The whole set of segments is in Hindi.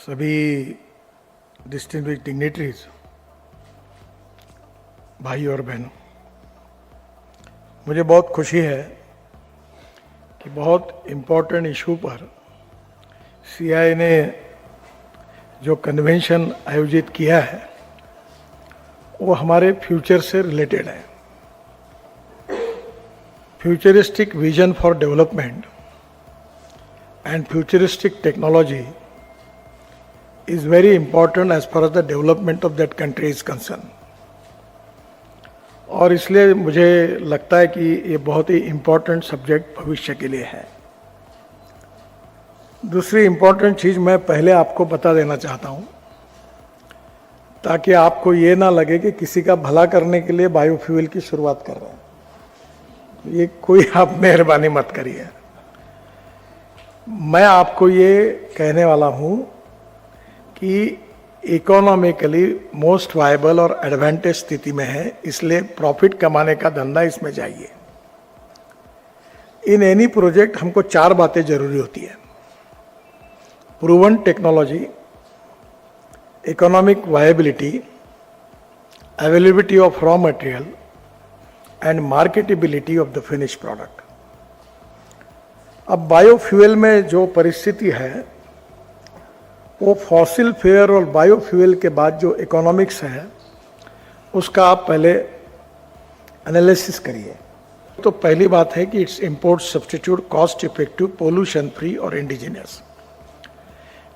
सभी डिस्टिंग्विश्ड डिग्निटरीज, भाई और बहनों, मुझे बहुत खुशी है कि बहुत इम्पोर्टेंट इशू पर सीआईआई ने जो कन्वेंशन आयोजित किया है वो हमारे फ्यूचर से रिलेटेड है। Futuristic vision for development and futuristic technology is very important as far as the development of that country is concerned। और इसलिए मुझे लगता है कि ये बहुत ही इम्पोर्टेंट सब्जेक्ट भविष्य के लिए है। दूसरी इम्पोर्टेंट चीज़ मैं पहले आपको बता देना चाहता हूँ ताकि आपको ये ना लगे कि किसी का भला करने के लिए बायोफ्यूल की शुरुआत कर रहे हैं। ये कोई आप मेहरबानी मत करिए। मैं आपको ये कहने वाला हूँ कि इकोनॉमिकली मोस्ट वायबल और एडवांटेज स्थिति में है, इसलिए प्रॉफिट कमाने का धंधा इसमें चाहिए। इन एनी प्रोजेक्ट हमको चार बातें जरूरी होती है: proven technology, economic viability, availability of raw material and marketability of the finish product. अब बायोफ्यूल में जो परिस्थिति है वो फॉसिल फ्यूल और बायोफ्यूल के बाद जो इकोनॉमिक्स है उसका आप पहले एनालिसिस करिए। तो पहली बात है कि it's import substitute, cost effective, pollution free और इंडिजिनियस।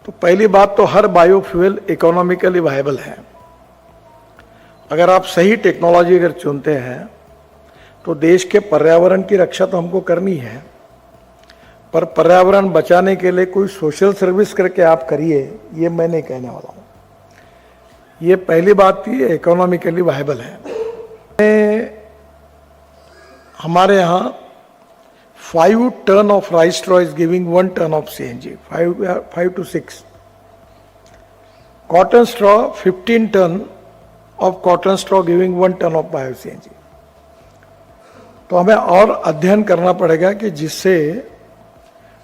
तो पहली बात तो हर बायोफ्यूल इकोनॉमिकली वायबल है। अगर आप सही टेक्नोलॉजी अगर चुनते हैं तो देश के पर्यावरण की रक्षा तो हमको करनी है, पर पर्यावरण बचाने के लिए कोई सोशल सर्विस करके आप करिए, ये मैं नहीं कहने वाला हूँ। ये पहली बात थी, इकोनॉमिकली वायबल है। हमारे यहाँ 5 ton of rice straw is giving 1 ton of CNG, 5 to 6। Cotton straw 15 ton of cotton straw giving 1 ton of bio CNG। तो हमें और अध्ययन करना पड़ेगा कि जिससे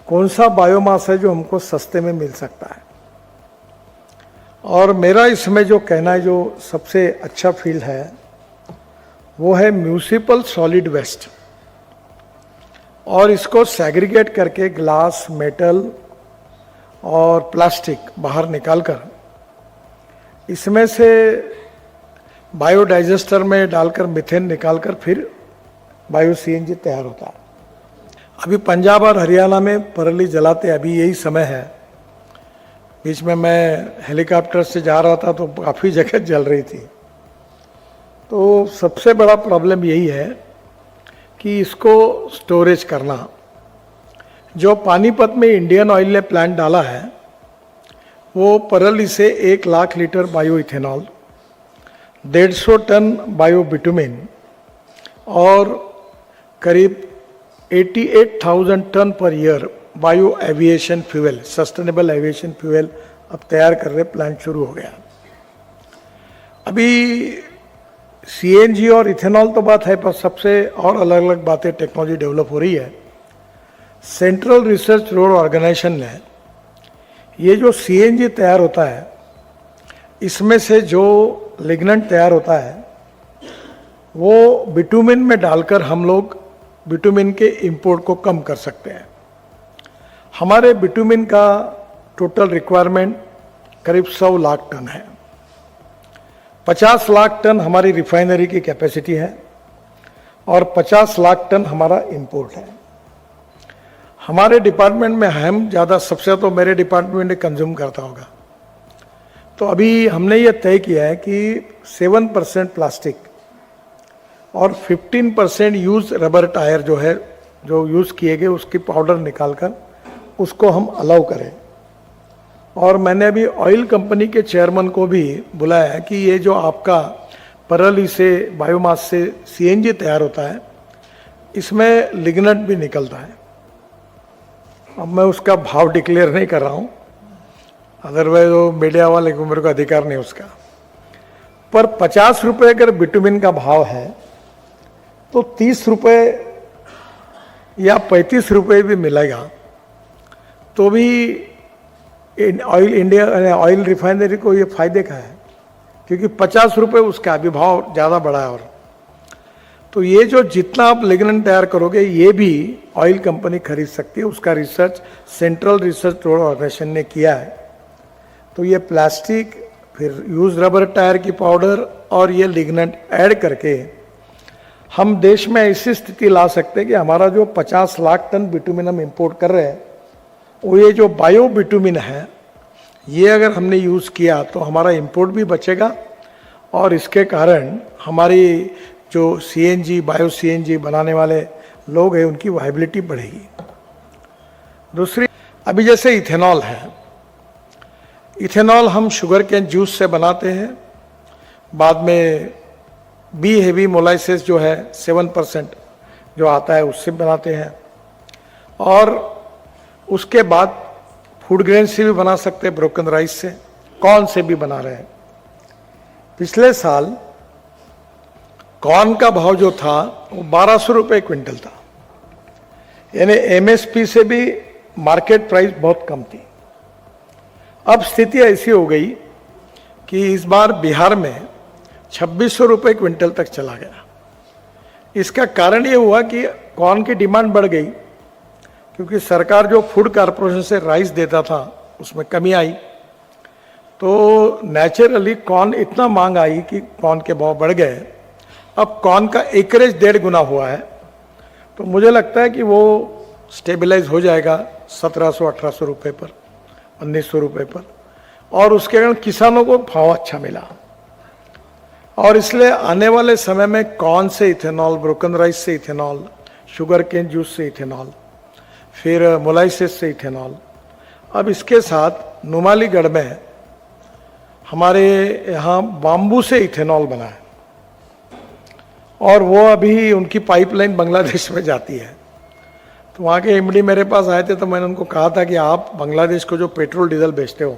कौन सा बायोमास है जो हमको सस्ते में मिल सकता है। और मेरा इसमें जो कहना है, जो सबसे अच्छा फील्ड है वो है म्यूनिसिपल सॉलिड वेस्ट। और इसको सेग्रीगेट करके ग्लास, मेटल और प्लास्टिक बाहर निकालकर इसमें से बायोडाइजेस्टर में डालकर मीथेन निकालकर फिर बायो CNG तैयार होता है। अभी पंजाब और हरियाणा में पराली जलाते, अभी यही समय है। बीच में मैं हेलीकॉप्टर से जा रहा था तो काफ़ी जगह जल रही थी। तो सबसे बड़ा प्रॉब्लम यही है कि इसको स्टोरेज करना। जो पानीपत में इंडियन ऑयल ने प्लांट डाला है वो पराली से 1 lakh liter bio ethanol, 150 ton bio bitumen और करीब 88,000 ton per year bio aviation fuel, sustainable aviation fuel अब तैयार कर रहे, प्लांट शुरू हो गया। अभी CNG और इथेनॉल तो बात है, पर सबसे और अलग अलग बातें टेक्नोलॉजी डेवलप हो रही है। सेंट्रल रिसर्च रोड ऑर्गेनाइजेशन ने ये जो CNG तैयार होता है इसमें से जो लिग्नेंट तैयार होता है वो बिटुमिन में डालकर हम लोग बिटुमिन के इंपोर्ट को कम कर सकते हैं। हमारे बिटुमिन का टोटल रिक्वायरमेंट करीब 100 लाख टन है। 50 लाख टन हमारी रिफाइनरी की कैपेसिटी है और 50 लाख टन हमारा इंपोर्ट है। हमारे डिपार्टमेंट में हम ज़्यादा, सबसे तो मेरे डिपार्टमेंट में कंज्यूम करता होगा। तो अभी हमने ये तय किया है कि 7% प्लास्टिक और 15% यूज रबर टायर जो है, जो यूज़ किए गए उसकी पाउडर निकालकर उसको हम अलाउ करें। और मैंने अभी ऑयल कंपनी के चेयरमैन को भी बुलाया है कि ये जो आपका पराली से, बायोमास से CNG तैयार होता है इसमें लिग्नेंट भी निकलता है। अब मैं उसका भाव डिक्लेयर नहीं कर रहा हूँ, अदरवाइज वो मीडिया वाले को, मेरे को अधिकार नहीं उसका। पर 50 रुपये अगर बिटुमिन का भाव है तो 30 रुपये या 35 रुपये भी मिलेगा तो भी ऑयल इंडिया ऑयल रिफाइनरी को ये फायदे का है, क्योंकि 50 रुपये उसका अभी भाव ज़्यादा बढ़ा है। और तो ये जो जितना आप लिग्नेंट तैयार करोगे ये भी ऑयल कंपनी खरीद सकती है। उसका रिसर्च सेंट्रल रिसर्च ऑर्गेनाइजेशन ने किया है। तो ये प्लास्टिक, फिर यूज रबर टायर की पाउडर और ये लिग्नेंट ऐड करके हम देश में ऐसी स्थिति ला सकते हैं कि हमारा जो 50 लाख टन बिटुमिन हम इंपोर्ट कर रहे हैं, वो ये जो बायो बिटुमिन है ये अगर हमने यूज़ किया तो हमारा इंपोर्ट भी बचेगा और इसके कारण हमारी जो सीएनजी बायो सीएनजी बनाने वाले लोग हैं उनकी वायबिलिटी बढ़ेगी। दूसरी, अभी जैसे इथेनॉल है, इथेनॉल हम शुगर केन जूस से बनाते हैं, बाद में बी हेवी मोलाइसिस जो है 7% जो आता है उससे बनाते हैं, और उसके बाद फूड ग्रेन से भी बना सकते हैं, ब्रोकन राइस से, कॉर्न से भी बना रहे हैं। पिछले साल कॉर्न का भाव जो था वो 1200 रुपये क्विंटल था, यानी एमएसपी से भी मार्केट प्राइस बहुत कम थी। अब स्थिति ऐसी हो गई कि इस बार बिहार में 2600 रुपये क्विंटल तक चला गया। इसका कारण ये हुआ कि कॉर्न की डिमांड बढ़ गई, क्योंकि सरकार जो फूड कॉरपोरेशन से राइस देता था उसमें कमी आई, तो नेचुरली कॉर्न इतना मांग आई कि कॉर्न के भाव बढ़ गए। अब कॉर्न का एकरेज 1.5 गुना हुआ है, तो मुझे लगता है कि वो स्टेबलाइज हो जाएगा 1700-1800 रुपये पर, 1900 रुपये पर, और उसके कारण किसानों को भाव अच्छा मिला। और इसलिए आने वाले समय में कॉर्न से इथेनॉल, ब्रोकन राइस से इथेनॉल, शुगर केन जूस से इथेनॉल, फिर मोलाइसिस से इथेनॉल, अब इसके साथ नुमालीगढ़ में हमारे यहाँ बाम्बू से इथेनॉल बना है, और वो अभी उनकी पाइपलाइन बांग्लादेश में जाती है। तो वहाँ के एमडी मेरे पास आए थे, तो मैंने उनको कहा था कि आप बांग्लादेश को जो पेट्रोल डीजल बेचते हो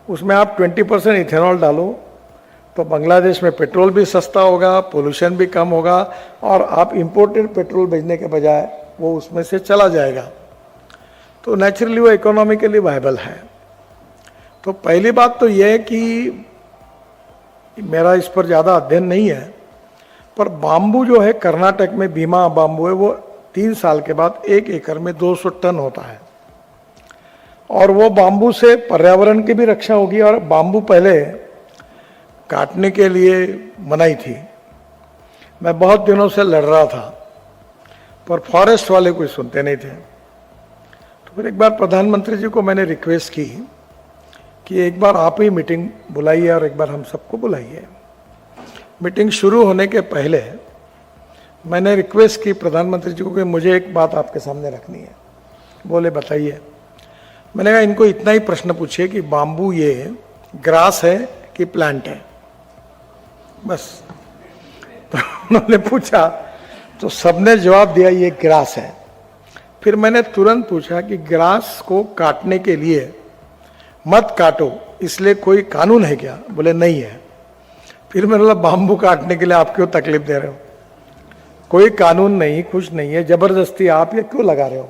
उसमें आप 20% इथेनॉल डालो, तो बांग्लादेश में पेट्रोल भी सस्ता होगा, पोल्यूशन भी कम होगा, और आप इंपोर्टेड पेट्रोल भेजने के बजाय वो उसमें से चला जाएगा। तो नेचुरली वो इकोनॉमिकली वायबल है। तो पहली बात तो यह है कि मेरा इस पर ज़्यादा अध्ययन नहीं है, पर बाम्बू जो है कर्नाटक में भीमा बाम्बू है, वो 3 साल के बाद 1 एकड़ में 200 टन होता है, और वो बाम्बू से पर्यावरण की भी रक्षा होगी। और बाम्बू पहले काटने के लिए मनाही थी, मैं बहुत दिनों से लड़ रहा था, पर फॉरेस्ट वाले कोई सुनते नहीं थे। तो फिर एक बार प्रधानमंत्री जी को मैंने रिक्वेस्ट की कि एक बार आप ही मीटिंग बुलाइए और एक बार हम सबको बुलाइए। मीटिंग शुरू होने के पहले मैंने रिक्वेस्ट की प्रधानमंत्री जी को कि मुझे एक बात आपके सामने रखनी है। बोले बताइए। मैंने कहा इनको इतना ही प्रश्न पूछिए कि बाम्बू ये ग्रास है कि प्लांट है, बस। तो उन्होंने पूछा तो सबने जवाब दिया ये ग्रास है। फिर मैंने तुरंत पूछा कि ग्रास को काटने के लिए मत काटो, इसलिए कोई कानून है क्या? बोले नहीं है। फिर मैंने बोला बाम्बू काटने के लिए आप क्यों तकलीफ दे रहे हो? कोई कानून नहीं, कुछ नहीं है, जबरदस्ती आप ये क्यों लगा रहे हो?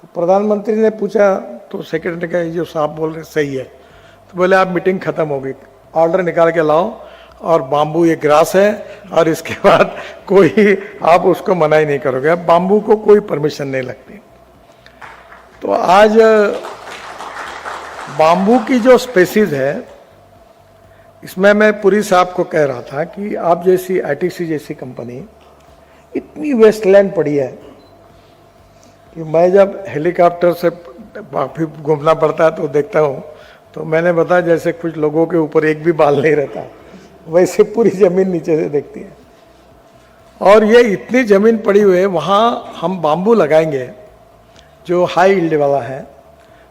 तो प्रधानमंत्री ने पूछा, तो सेक्रेटरी का जो साहब बोल रहे सही है। तो बोले आप मीटिंग खत्म हो गई, ऑर्डर निकाल के लाओ, और बाम्बू ये ग्रास है, और इसके बाद कोई आप उसको मना ही नहीं करोगे। अब बाम्बू को कोई परमिशन नहीं लगती। तो आज बाम्बू की जो स्पेसीज है, इसमें मैं पुरी साहब को कह रहा था कि आप जैसी आईटीसी जैसी कंपनी, इतनी वेस्टलैंड पड़ी है कि मैं जब हेलीकॉप्टर से काफी घूमना पड़ता है तो देखता हूँ, तो मैंने बताया जैसे कुछ लोगों के ऊपर एक भी बाल नहीं रहता, वैसे पूरी जमीन नीचे से देखती है। और ये इतनी जमीन पड़ी हुई है, वहाँ हम बाम्बू लगाएंगे जो हाई यील्ड वाला है,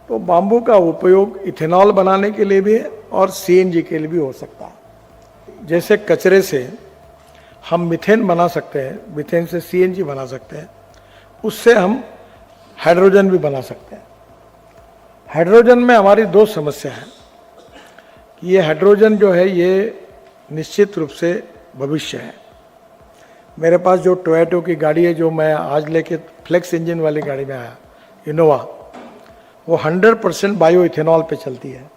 तो बाम्बू का उपयोग इथेनॉल बनाने के लिए भी है और सीएनजी के लिए भी हो सकता है। जैसे कचरे से हम मीथेन बना सकते हैं, मीथेन से सीएनजी बना सकते हैं, उससे हम हाइड्रोजन भी बना सकते हैं। हाइड्रोजन में हमारी 2 समस्या है। ये हाइड्रोजन जो है ये निश्चित रूप से भविष्य है। मेरे पास जो टोयोटा की गाड़ी है, जो मैं आज लेके फ्लेक्स इंजन वाली गाड़ी में आया, इनोवा, वो 100% बायो इथेनॉल पे चलती है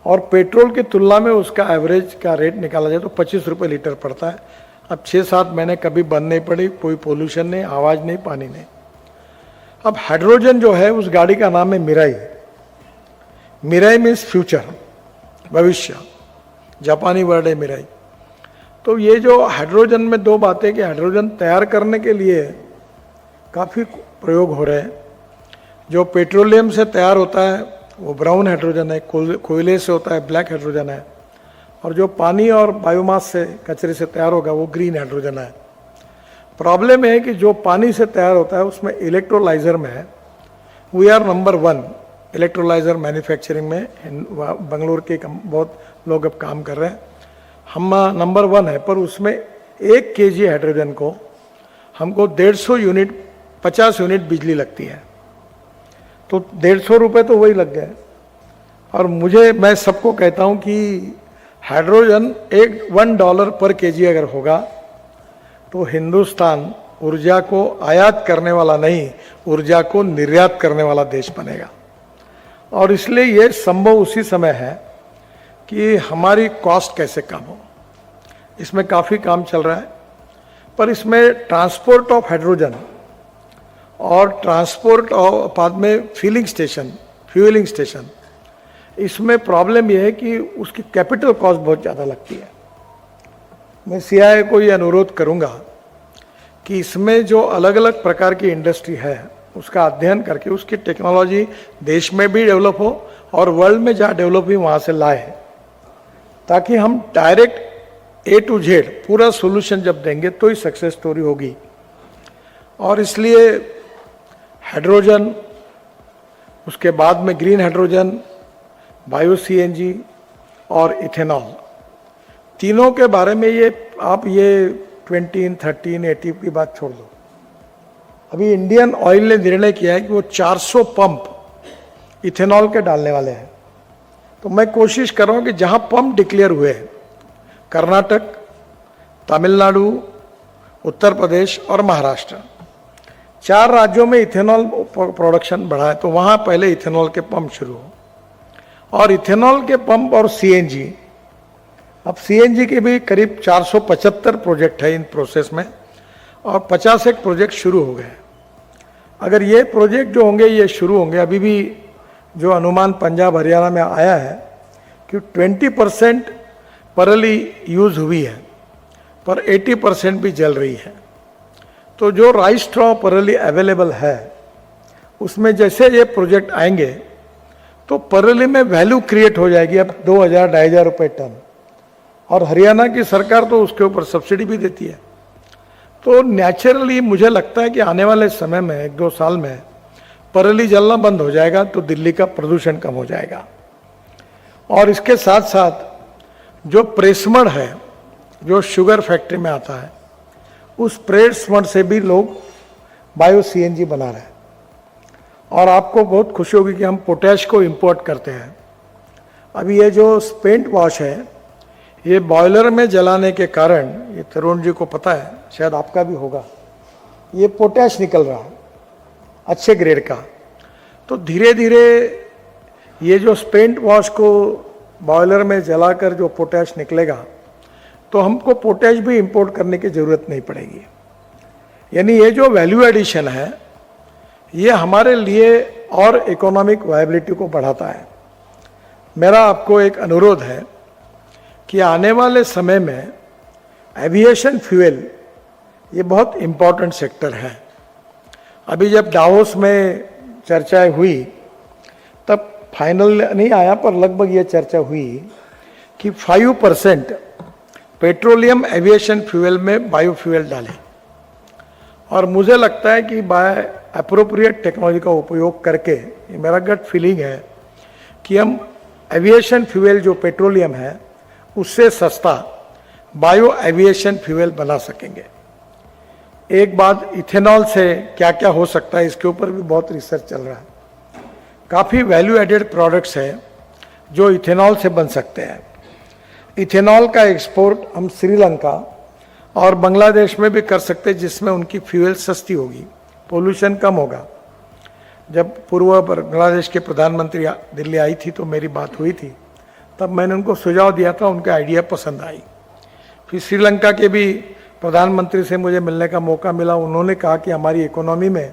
और पेट्रोल की तुलना में उसका एवरेज का रेट निकाला जाए तो 25 रुपये लीटर पड़ता है। अब 6-7 महीने कभी बंद नहीं पड़ी, कोई पोल्यूशन नहीं, आवाज़ नहीं, पानी नहीं। अब हाइड्रोजन जो है उस गाड़ी का नाम है मिराई। मिराई मीन्स फ्यूचर, भविष्य, जापानी वर्ड है मिराई। तो ये जो हाइड्रोजन में दो बातें कि हाइड्रोजन तैयार करने के लिए काफ़ी प्रयोग हो रहे हैं। जो पेट्रोलियम से तैयार होता है वो ब्राउन हाइड्रोजन है, कोयले से होता है ब्लैक हाइड्रोजन है, और जो पानी और बायोमास से, कचरे से तैयार होगा वो ग्रीन हाइड्रोजन है। प्रॉब्लम है कि जो पानी से तैयार होता है उसमें इलेक्ट्रोलाइजर में है, we are number 1 electrolyzer manufacturing में। बंगलोर के बहुत लोग अब काम कर रहे हैं, हम नंबर 1 है। पर उसमें 1 kg हाइड्रोजन को हमको 150 यूनिट, 50 यूनिट बिजली लगती है, तो 150 रुपये तो वही लग गए। और मैं सबको कहता हूँ कि हाइड्रोजन $1 पर kg अगर होगा तो हिंदुस्तान ऊर्जा को आयात करने वाला नहीं, ऊर्जा को निर्यात करने वाला देश बनेगा। और इसलिए ये संभव उसी समय है कि हमारी कॉस्ट कैसे कम हो। इसमें काफ़ी काम चल रहा है, पर इसमें ट्रांसपोर्ट ऑफ हाइड्रोजन और ट्रांसपोर्ट और बाद में फिलिंग स्टेशन, फ्यूलिंग स्टेशन, इसमें प्रॉब्लम यह है कि उसकी कैपिटल कॉस्ट बहुत ज़्यादा लगती है। मैं सीआईआई को ये अनुरोध करूँगा कि इसमें जो अलग अलग प्रकार की इंडस्ट्री है उसका अध्ययन करके उसकी टेक्नोलॉजी देश में भी डेवलप हो और वर्ल्ड में जहाँ डेवलप हुई वहाँ से लाए, ताकि हम डायरेक्ट A to Z पूरा सोल्यूशन जब देंगे तो ही सक्सेस स्टोरी होगी। और इसलिए हाइड्रोजन, उसके बाद में ग्रीन हाइड्रोजन, बायो CNG और इथेनॉल, तीनों के बारे में ये आप ये 20, 30, 80 की बात छोड़ दो। अभी इंडियन ऑयल ने निर्णय किया है कि वो 400 पंप इथेनॉल के डालने वाले हैं। तो मैं कोशिश कर रहा हूँ कि जहाँ पंप डिक्लेयर हुए हैं, कर्नाटक, तमिलनाडु, उत्तर प्रदेश और महाराष्ट्र, 4 राज्यों में इथेनॉल प्रोडक्शन बढ़ा है, तो वहाँ पहले इथेनॉल के पंप शुरू हो। और इथेनॉल के पंप और CNG, अब CNG के भी करीब 475 प्रोजेक्ट है इन प्रोसेस में, और 51 प्रोजेक्ट शुरू हो गए। अगर ये प्रोजेक्ट जो होंगे ये शुरू होंगे, अभी भी जो अनुमान पंजाब हरियाणा में आया है कि 20% परली यूज़ हुई है, पर 80% भी जल रही है। तो जो राइस स्ट्रॉ परली अवेलेबल है उसमें जैसे ये प्रोजेक्ट आएंगे तो परली में वैल्यू क्रिएट हो जाएगी। अब 2000-2500 रुपये टन, और हरियाणा की सरकार तो उसके ऊपर सब्सिडी भी देती है। तो नेचुरली मुझे लगता है कि आने वाले समय में 1-2 साल में परली जलना बंद हो जाएगा तो दिल्ली का प्रदूषण कम हो जाएगा। और इसके साथ साथ जो प्रेसमड है जो शुगर फैक्ट्री में आता है, उस प्रेसमड से भी लोग बायो CNG बना रहे हैं। और आपको बहुत खुशी होगी कि हम पोटैश को इंपोर्ट करते हैं। अभी ये जो पेंट वॉश है, ये बॉयलर में जलाने के कारण, ये तरुण जी को पता है, शायद आपका भी होगा, ये पोटैश निकल रहा है अच्छे ग्रेड का। तो धीरे धीरे ये जो पेंट वॉश को बॉयलर में जलाकर जो पोटैश निकलेगा, तो हमको पोटैश भी इंपोर्ट करने की ज़रूरत नहीं पड़ेगी। यानी ये जो वैल्यू एडिशन है ये हमारे लिए और इकोनॉमिक वायबिलिटी को बढ़ाता है। मेरा आपको एक अनुरोध है कि आने वाले समय में एविएशन फ्यूल ये बहुत इम्पोर्टेंट सेक्टर है। अभी जब डावोस में चर्चाएं हुई तब फाइनल नहीं आया, पर लगभग ये चर्चा हुई कि 5% पेट्रोलियम एविएशन फ्यूल में बायोफ्यूल डालें। और मुझे लगता है कि बाय अप्रोप्रिएट टेक्नोलॉजी का उपयोग करके, ये मेरा गट फीलिंग है कि हम एविएशन फ्यूल जो पेट्रोलियम है उससे सस्ता बायो एविएशन फ्यूल बना सकेंगे। एक बात, इथेनॉल से क्या क्या हो सकता है इसके ऊपर भी बहुत रिसर्च चल रहा है। काफ़ी वैल्यू एडेड प्रोडक्ट्स हैं जो इथेनॉल से बन सकते हैं। इथेनॉल का एक्सपोर्ट हम श्रीलंका और बांग्लादेश में भी कर सकते हैं, जिसमें उनकी फ्यूल सस्ती होगी, पोल्यूशन कम होगा। जब पूर्व बांग्लादेश के प्रधानमंत्री दिल्ली आई थी तो मेरी बात हुई थी, तब मैंने उनको सुझाव दिया था, उनका आइडिया पसंद आई। फिर श्रीलंका के भी प्रधानमंत्री से मुझे मिलने का मौका मिला, उन्होंने कहा कि हमारी इकोनॉमी में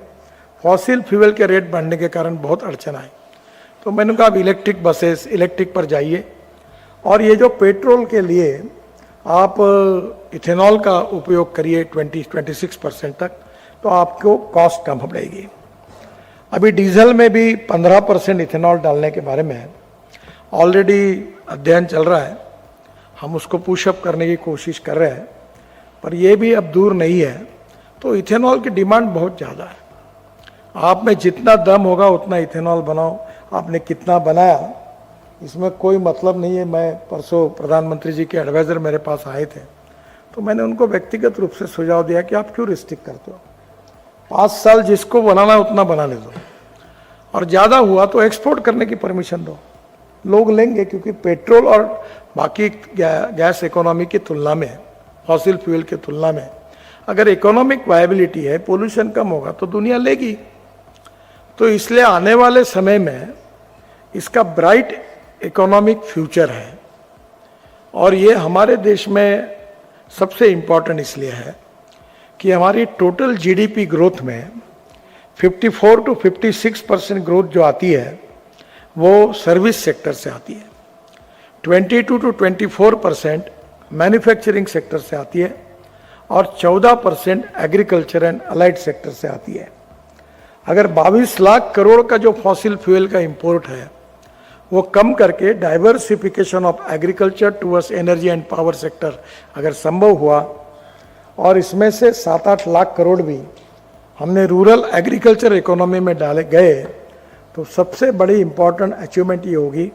फॉसिल फ्यूल के रेट बढ़ने के कारण बहुत अड़चन आई। तो मैंने कहा अब इलेक्ट्रिक बसेस, इलेक्ट्रिक पर जाइए, और ये जो पेट्रोल के लिए आप इथेनॉल का उपयोग करिए 26% तक, तो आपको कॉस्ट कम पड़ेगी। अभी डीजल में भी 15% इथेनॉल डालने के बारे में ऑलरेडी अध्ययन चल रहा है, हम उसको पुशअप करने की कोशिश कर रहे हैं, पर यह भी अब दूर नहीं है। तो इथेनॉल की डिमांड बहुत ज़्यादा है, आप में जितना दम होगा उतना इथेनॉल बनाओ। आपने कितना बनाया इसमें कोई मतलब नहीं है। मैं परसों प्रधानमंत्री जी के एडवाइज़र मेरे पास आए थे, तो मैंने उनको व्यक्तिगत रूप से सुझाव दिया कि आप क्यों रिस्ट्रिक्ट करते हो, 5 साल जिसको बनाना उतना बनाने दो, और ज़्यादा हुआ तो एक्सपोर्ट करने की परमिशन दो, लोग लेंगे। क्योंकि पेट्रोल और बाकी गैस इकोनॉमी की तुलना में, फॉसिल फ्यूल की तुलना में अगर इकोनॉमिक वायबिलिटी है, पोल्यूशन कम होगा तो दुनिया लेगी। तो इसलिए आने वाले समय में इसका ब्राइट इकोनॉमिक फ्यूचर है, और ये हमारे देश में सबसे इम्पॉर्टेंट इसलिए है कि हमारी टोटल जीडीपी ग्रोथ में 54 to 56% ग्रोथ जो आती है वो सर्विस सेक्टर से आती है, 22 to 24% मैन्युफैक्चरिंग सेक्टर से आती है, और 14% एग्रीकल्चर एंड अलाइड सेक्टर से आती है। अगर 22 लाख करोड़ का जो फॉसिल फ्यूल का इंपोर्ट है वो कम करके diversification of agriculture towards energy and power sector अगर संभव हुआ, और इसमें से 7-8 लाख करोड़ भी हमने रूरल एग्रीकल्चर इकोनॉमी में डाले गए, तो सबसे बड़ी इंपॉर्टेंट अचीवमेंट ये होगी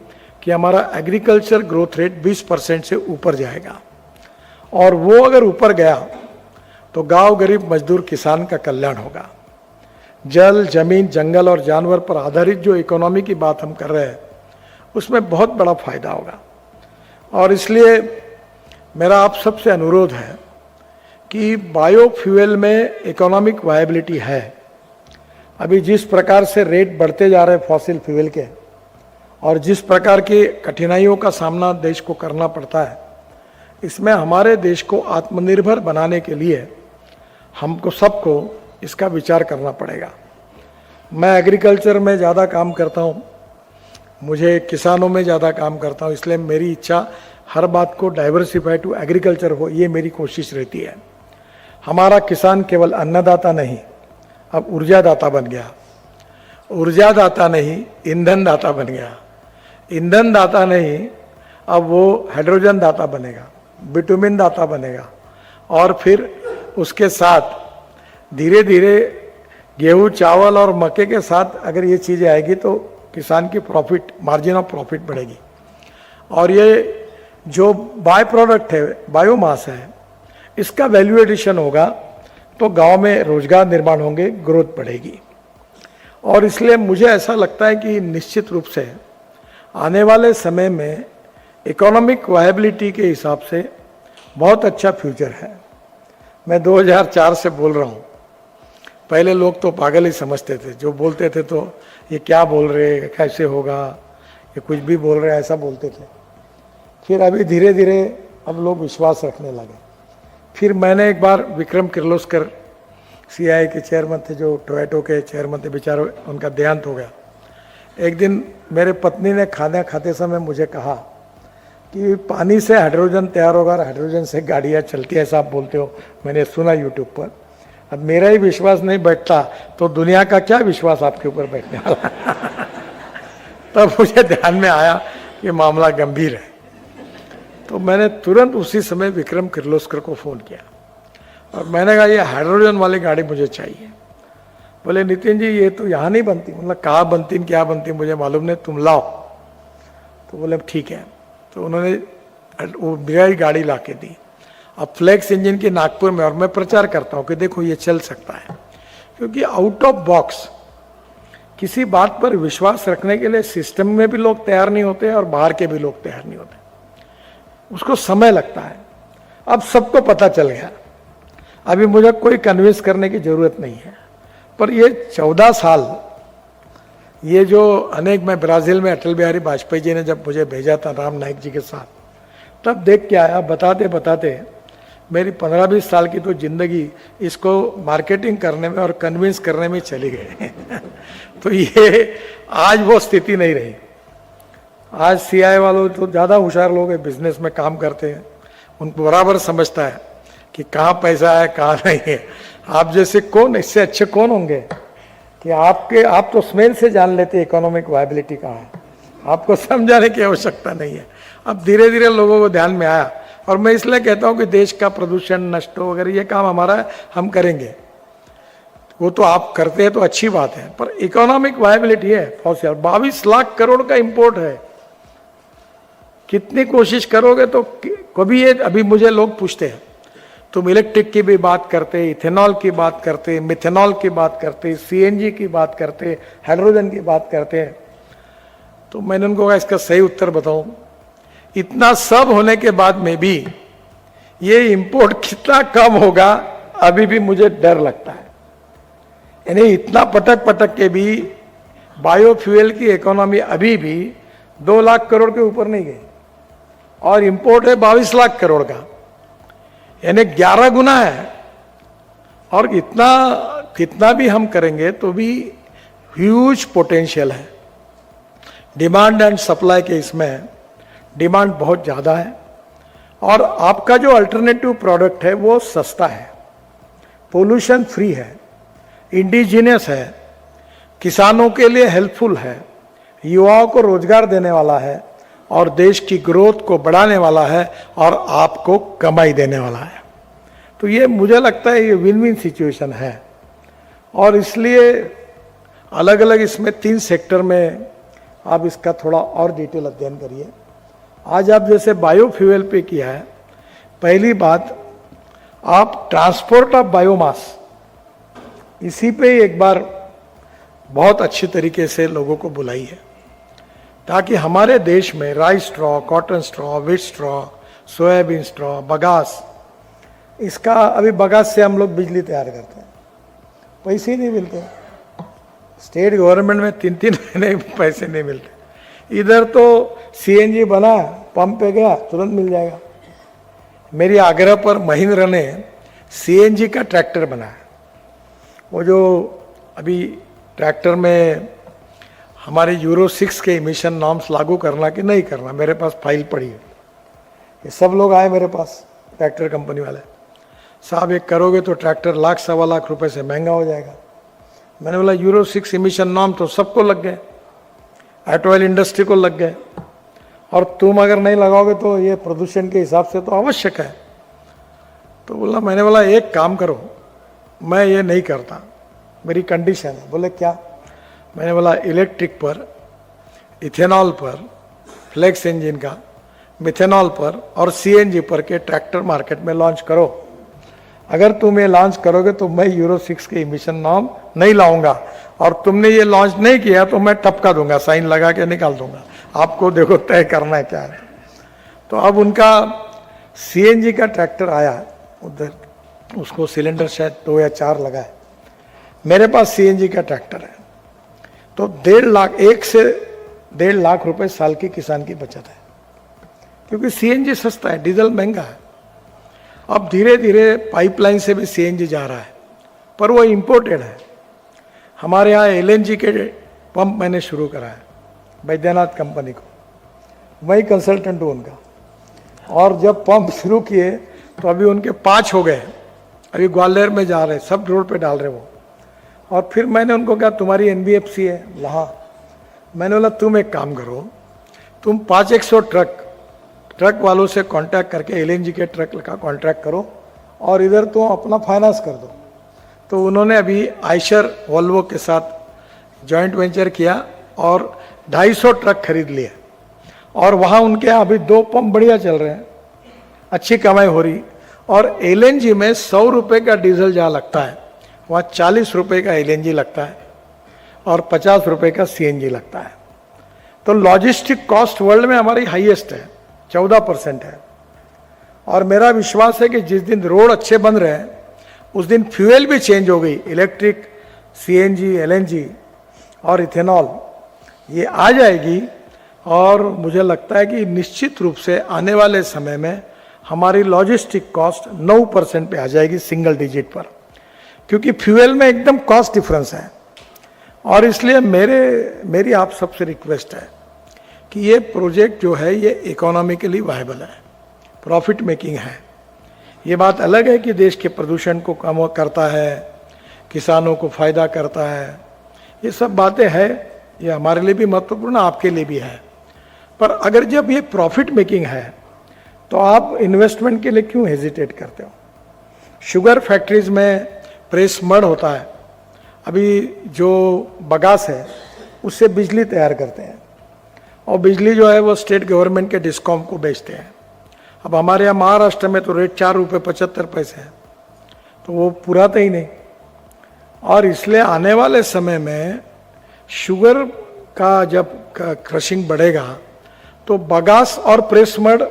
कि हमारा एग्रीकल्चर ग्रोथ रेट 20% से ऊपर जाएगा। और वो अगर ऊपर गया तो गांव, गरीब, मजदूर, किसान का कल्याण होगा। जल, जमीन, जंगल और जानवर पर आधारित जो इकोनॉमी की बात हम कर रहे हैं उसमें बहुत बड़ा फायदा होगा। और इसलिए मेरा आप सबसे अनुरोध है कि बायोफ्यूल में इकोनॉमिक वायबिलिटी है। अभी जिस प्रकार से रेट बढ़ते जा रहे फॉसिल फ्यूल के, और जिस प्रकार की कठिनाइयों का सामना देश को करना पड़ता है, इसमें हमारे देश को आत्मनिर्भर बनाने के लिए हमको सबको इसका विचार करना पड़ेगा। मैं एग्रीकल्चर में ज़्यादा काम करता हूँ, मुझे किसानों में ज़्यादा काम करता हूँ, इसलिए मेरी इच्छा हर बात को डाइवर्सिफाई टू एग्रीकल्चर हो, ये मेरी कोशिश रहती है। हमारा किसान केवल अन्नदाता नहीं, अब ऊर्जादाता बन गया। ऊर्जादाता नहीं, ईंधन दाता बन गया। ईंधन दाता नहीं, अब वो हाइड्रोजन दाता बनेगा, बिटुमिन दाता बनेगा, और फिर उसके साथ धीरे धीरे गेहूँ, चावल और मक्के के साथ अगर ये चीज़ें आएगी तो किसान की प्रॉफिट, मार्जिन ऑफ प्रॉफिट बढ़ेगी। और ये जो बाय प्रोडक्ट है, बायोमास है, इसका वैल्यू एडिशन होगा तो गांव में रोजगार निर्माण होंगे, ग्रोथ बढ़ेगी। और इसलिए मुझे ऐसा लगता है कि निश्चित रूप से आने वाले समय में इकोनॉमिक वायबिलिटी के हिसाब से बहुत अच्छा फ्यूचर है। मैं 2004 से बोल रहा हूँ, पहले लोग तो पागल ही समझते थे, जो बोलते थे तो ये क्या बोल रहे, कैसे होगा, ये कुछ भी बोल रहे, ऐसा बोलते थे। फिर अभी धीरे धीरे अब लोग विश्वास रखने लगे। फिर मैंने एक बार विक्रम किर्लोस्कर सीआईआई के चेयरमैन थे, जो टोयोटो के चेयरमैन थे, बेचारे उनका देहांत हो गया। एक दिन मेरे पत्नी ने खाना खाते समय मुझे कहा कि पानी से हाइड्रोजन तैयार होगा और हाइड्रोजन से गाड़ियाँ चलती है, ऐसा आप बोलते हो, मैंने सुना यूट्यूब पर। अब मेरा ही विश्वास नहीं बैठता तो दुनिया का क्या विश्वास आपके ऊपर बैठने वाला। तब मुझे ध्यान में आया कि मामला गंभीर है। तो मैंने तुरंत उसी समय विक्रम किर्लोस्कर को फ़ोन किया और मैंने कहा ये हाइड्रोजन वाली गाड़ी मुझे चाहिए। बोले नितिन जी ये तो यहाँ नहीं बनती। मतलब कहाँ बनती क्या बनती मुझे मालूम नहीं, तुम लाओ। तो बोले ठीक है। तो उन्होंने वो मेरा ही गाड़ी ला के दी। अब फ्लेक्स इंजन की नागपुर में, और मैं प्रचार करता हूँ कि देखो ये चल सकता है, क्योंकि आउट ऑफ बॉक्स किसी बात पर विश्वास रखने के लिए सिस्टम में भी लोग तैयार नहीं होते और बाहर के भी लोग तैयार नहीं होते, उसको समय लगता है। अब सबको पता चल गया, अभी मुझे कोई कन्विंस करने की जरूरत नहीं है। पर ये 14 साल ये जो अनेक, मैं ब्राज़ील में अटल बिहारी वाजपेयी जी ने जब मुझे भेजा था राम नाईक जी के साथ, तब देख के आया। बताते बताते मेरी 15-20 साल की तो जिंदगी इसको मार्केटिंग करने में और कन्विंस करने में चली गई। तो ये आज वो स्थिति नहीं रही। आज सीआई वालों तो ज़्यादा होशियार लोग हैं, बिजनेस में काम करते हैं, उनको बराबर समझता है कि कहाँ पैसा है कहाँ नहीं है। आप जैसे कौन, इससे अच्छे कौन होंगे कि आप तो स्मेल से जान लेते इकोनॉमिक वायबिलिटी कहाँ है, आपको समझाने की आवश्यकता नहीं है। अब धीरे धीरे लोगों को ध्यान में आया, और मैं इसलिए कहता हूँ कि देश का प्रदूषण नष्ट हो वगैरह ये काम हमारा है, हम करेंगे। वो तो आप करते हैं तो अच्छी बात है, पर इकोनॉमिक वायबिलिटी है फॉसिल। 22 लाख करोड़ का इंपोर्ट है, कितनी कोशिश करोगे तो कभी ये, अभी मुझे लोग पूछते हैं तुम इलेक्ट्रिक की भी बात करते, इथेनॉल की बात करते, मिथेनॉल की बात करते, सीएनजी की बात करते, हाइड्रोजन की बात करते, तो मैंने उनको कहा इसका सही उत्तर बताऊं, इतना सब होने के बाद में भी ये इंपोर्ट कितना कम होगा अभी भी मुझे डर लगता है। यानी इतना पटक पटक के भी बायोफ्यूल की इकोनॉमी अभी भी 2 लाख करोड़ के ऊपर नहीं गई, और इंपोर्ट है 22 लाख करोड़ का, यानी 11 गुना है। और इतना कितना भी हम करेंगे तो भी ह्यूज पोटेंशियल है। डिमांड एंड सप्लाई के इसमें डिमांड बहुत ज़्यादा है, और आपका जो अल्टरनेटिव प्रोडक्ट है वो सस्ता है, पोल्यूशन फ्री है, इंडिजिनियस है, किसानों के लिए हेल्पफुल है, युवाओं को रोजगार देने वाला है, और देश की ग्रोथ को बढ़ाने वाला है, और आपको कमाई देने वाला है। तो ये मुझे लगता है ये विन विन सिचुएशन है। और इसलिए अलग अलग इसमें 3 सेक्टर में आप इसका थोड़ा और डिटेल अध्ययन करिए। आज आप जैसे बायोफ्यूल पे किया है, पहली बात आप ट्रांसपोर्ट ऑफ बायोमास, इसी पे एक बार बहुत अच्छी तरीके से लोगों को बुलाइए, ताकि हमारे देश में rice straw, cotton straw, wheat straw, soybean straw, bagasse, इसका अभी बगास से हम लोग बिजली तैयार करते हैं, पैसे ही नहीं मिलते। स्टेट गवर्नमेंट में 3-3 महीने पैसे नहीं मिलते। इधर तो सीएनजी बना, पंप पे गया, तुरंत मिल जाएगा। मेरी आग्रह पर महिंद्रा ने सीएनजी का ट्रैक्टर बनाया। वो जो अभी ट्रैक्टर में हमारे यूरो 6 के इमिशन नॉर्म्स लागू करना कि नहीं करना, मेरे पास फाइल पड़ी है। ये सब लोग आए मेरे पास, ट्रैक्टर कंपनी वाले, साहब ये करोगे तो ट्रैक्टर 1,00,000-1,15,00,000 रुपए से महंगा हो जाएगा। मैंने बोला यूरो 6 इमिशन नॉर्म तो सबको लग गए, ऑटोमोबाइल इंडस्ट्री को लग गए, और तुम अगर नहीं लगाओगे तो ये प्रदूषण के हिसाब से तो आवश्यक है। तो मैंने बोला एक काम करो, मैं ये नहीं करता, मेरी कंडीशन है। बोले क्या? मैंने बोला इलेक्ट्रिक पर, इथेनॉल पर, फ्लेक्स इंजन का, मिथेनॉल पर और सीएनजी पर के ट्रैक्टर मार्केट में लॉन्च करो। अगर तुम ये लॉन्च करोगे तो मैं यूरो 6 के इमिशन नॉर्म नहीं लाऊंगा, और तुमने ये लॉन्च नहीं किया तो मैं टपका दूंगा, साइन लगा के निकाल दूंगा। आपको देखो तय करना है क्या है। तो अब उनका सीएनजी का ट्रैक्टर आया उधर, उसको सिलेंडर शायद 2 या 4 लगा है। मेरे पास सीएनजी का ट्रैक्टर है, तो 1.5 लाख, 1 से 1.5 लाख रुपए साल की किसान की बचत है, क्योंकि सीएनजी सस्ता है, डीजल महंगा है। अब धीरे धीरे पाइपलाइन से भी सीएनजी जा रहा है, पर वो इंपोर्टेड है। हमारे यहाँ एलएनजी के पंप मैंने शुरू करा है, बैद्यनाथ कंपनी को, वही कंसल्टेंट हूँ उनका। और जब पंप शुरू किए तो अभी उनके 5 हो गए, अभी ग्वालियर में जा रहे, सब रोड पे डाल रहे वो। और फिर मैंने उनको कहा तुम्हारी एनबीएफसी है? हाँ। मैंने बोला तुम एक काम करो, तुम 500 ट्रक वालों से कांटेक्ट करके एलएनजी के ट्रक का कॉन्ट्रैक्ट करो, और इधर तुम अपना फाइनेंस कर दो। तो उन्होंने अभी आइशर वोल्वो के साथ जॉइंट वेंचर किया और 250 ट्रक खरीद लिए, और वहाँ उनके यहाँ अभी 2 पंप बढ़िया चल रहे हैं, अच्छी कमाई हो रही। और एलएनजी में 100 रुपये का डीजल जहाँ लगता है, वहाँ 40 रुपये का एलएनजी लगता है, और 50 रुपये का सीएनजी लगता है। तो लॉजिस्टिक कॉस्ट वर्ल्ड में हमारी हाईएस्ट है, 14% है। और मेरा विश्वास है कि जिस दिन रोड अच्छे बन रहे हैं उस दिन फ्यूल भी चेंज हो गई, इलेक्ट्रिक, सीएनजी, एलएनजी और इथेनॉल ये आ जाएगी और मुझे लगता है कि निश्चित रूप से आने वाले समय में हमारी लॉजिस्टिक कॉस्ट 9% पे आ जाएगी, सिंगल डिजिट पर, क्योंकि फ्यूल में एकदम कॉस्ट डिफरेंस है। और इसलिए मेरी आप सबसे रिक्वेस्ट है कि ये प्रोजेक्ट जो है ये इकोनॉमिकली वायबल है, प्रॉफिट मेकिंग है। ये बात अलग है कि देश के प्रदूषण को कम करता है, किसानों को फायदा करता है, ये सब बातें हैं, ये हमारे लिए भी महत्वपूर्ण, आपके लिए भी है। पर अगर जब ये प्रॉफिट मेकिंग है तो आप इन्वेस्टमेंट के लिए क्यों हेजिटेट करते हो? शुगर फैक्ट्रीज में प्रेस मड होता है, अभी जो बगास है उससे बिजली तैयार करते हैं और बिजली जो है वो स्टेट गवर्नमेंट के डिस्कॉम को बेचते हैं। अब हमारे यहाँ महाराष्ट्र में तो रेट 4 रुपये 75 पैसे है, तो वो पुराता ही नहीं। और इसलिए आने वाले समय में शुगर का जब क्रशिंग बढ़ेगा तो बगास और प्रेस मड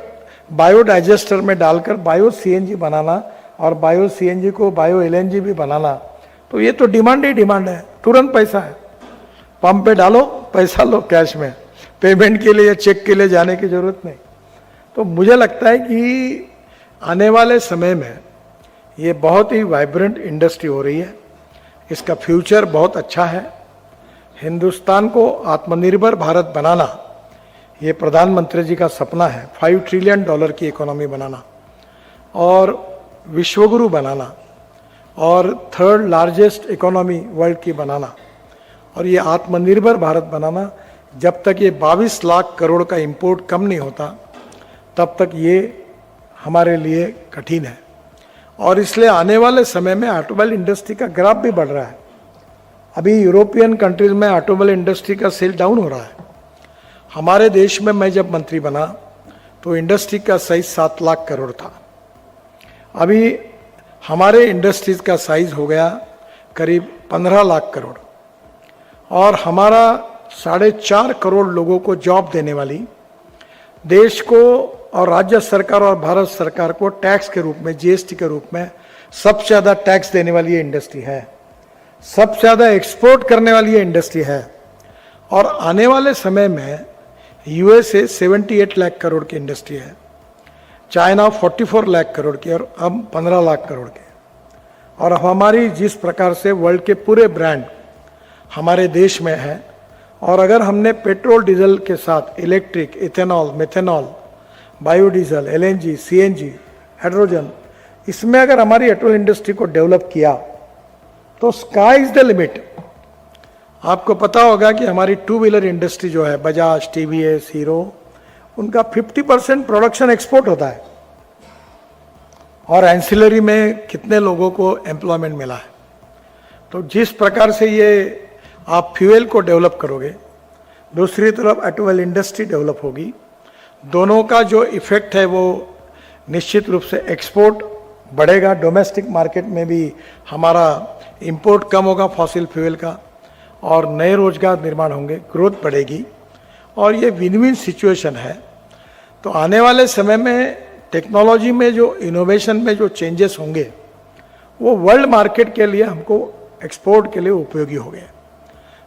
बायोडाइजेस्टर में डालकर बायो सीएनजी बनाना और बायो सीएनजी को बायो एलएनजी भी बनाना, तो ये तो डिमांड ही डिमांड है, तुरंत पैसा है। पंप पे डालो, पैसा लो कैश में, पेमेंट के लिए या चेक के लिए जाने की जरूरत नहीं। तो मुझे लगता है कि आने वाले समय में ये बहुत ही वाइब्रेंट इंडस्ट्री हो रही है, इसका फ्यूचर बहुत अच्छा है। हिंदुस्तान को आत्मनिर्भर भारत बनाना ये प्रधानमंत्री जी का सपना है, $5 ट्रिलियन की इकोनॉमी बनाना और विश्वगुरु बनाना और 3rd लार्जेस्ट इकोनॉमी वर्ल्ड की बनाना और ये आत्मनिर्भर भारत बनाना। जब तक ये 22 लाख करोड़ का इंपोर्ट कम नहीं होता तब तक ये हमारे लिए कठिन है। और इसलिए आने वाले समय में ऑटोमोबाइल इंडस्ट्री का ग्राफ भी बढ़ रहा है। अभी यूरोपियन कंट्रीज में ऑटोमोबाइल इंडस्ट्री का सेल डाउन हो रहा है। हमारे देश में मैं जब मंत्री बना तो इंडस्ट्री का साइज 7 लाख करोड़ था, अभी हमारे इंडस्ट्रीज का साइज हो गया करीब 15 लाख करोड़ और हमारा 4.5 करोड़ लोगों को जॉब देने वाली, देश को और राज्य सरकार और भारत सरकार को टैक्स के रूप में, जीएसटी के रूप में सबसे ज़्यादा टैक्स देने वाली ये इंडस्ट्री है, सबसे ज़्यादा एक्सपोर्ट करने वाली ये इंडस्ट्री है। और आने वाले समय में यूएसए 78 लाख करोड़ की इंडस्ट्री है, चाइना 44 लाख करोड़ की और अब 15 लाख करोड़ के। और अब हमारी जिस प्रकार से वर्ल्ड के पूरे ब्रांड हमारे देश में है, और अगर हमने पेट्रोल डीजल के साथ electric, ethanol, methanol, biodiesel, LNG, CNG, hydrogen, इसमें अगर हमारी ऑटो इंडस्ट्री को डेवलप किया तो स्काई इज द लिमिट। आपको पता होगा कि हमारी 2 व्हीलर इंडस्ट्री जो है, बजाज, टीवीएस, हीरो, उनका 50% प्रोडक्शन एक्सपोर्ट होता है और एंसिलरी में कितने लोगों को एम्प्लॉयमेंट मिला है। तो जिस प्रकार से ये आप फ्यूल को डेवलप करोगे, दूसरी तरफ ऑटोमोबाइल इंडस्ट्री डेवलप होगी, दोनों का जो इफेक्ट है वो निश्चित रूप से एक्सपोर्ट बढ़ेगा, डोमेस्टिक मार्केट में भी हमारा इंपोर्ट कम होगा फॉसिल फ्यूल का और नए रोजगार निर्माण होंगे, ग्रोथ बढ़ेगी और ये विन विन सिचुएशन है। तो आने वाले समय में टेक्नोलॉजी में जो इनोवेशन में जो चेंजेस होंगे वो वर्ल्ड मार्केट के लिए, हमको एक्सपोर्ट के लिए उपयोगी होंगे।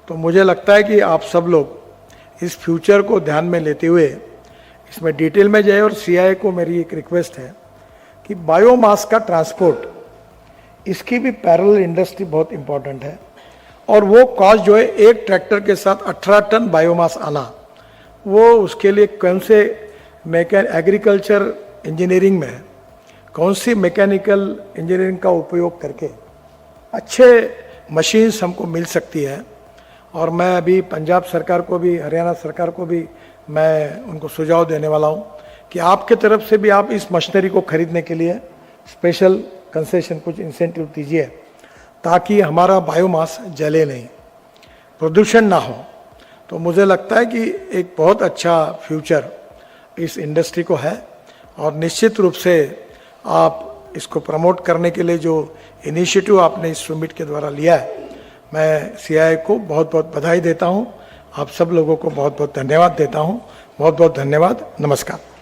तो मुझे लगता है कि आप सब लोग इस फ्यूचर को ध्यान में लेते हुए इसमें डिटेल में जाए। और सीआईआई को मेरी एक रिक्वेस्ट है कि बायोमास का ट्रांसपोर्ट, इसकी भी पैरेलल इंडस्ट्री बहुत इंपॉर्टेंट है और वो कॉस्ट जो है, एक ट्रैक्टर के साथ 18 टन बायोमास आना, वो उसके लिए कौन से एग्रीकल्चर इंजीनियरिंग में कौन सी मैकेनिकल इंजीनियरिंग का उपयोग करके अच्छे मशीन्स हमको मिल सकती है। और मैं अभी पंजाब सरकार को भी, हरियाणा सरकार को भी मैं उनको सुझाव देने वाला हूँ कि आपके तरफ से भी आप इस मशीनरी को खरीदने के लिए स्पेशल कंसेशन, कुछ इंसेंटिव दीजिए ताकि हमारा बायोमास जले नहीं, प्रदूषण ना हो। तो मुझे लगता है कि एक बहुत अच्छा फ्यूचर इस इंडस्ट्री को है और निश्चित रूप से आप इसको प्रमोट करने के लिए जो इनिशिएटिव आपने इस समिट के द्वारा लिया है, मैं सीआईआई को बहुत बहुत बधाई देता हूं। आप सब लोगों को बहुत बहुत धन्यवाद देता हूं। बहुत बहुत धन्यवाद। नमस्कार।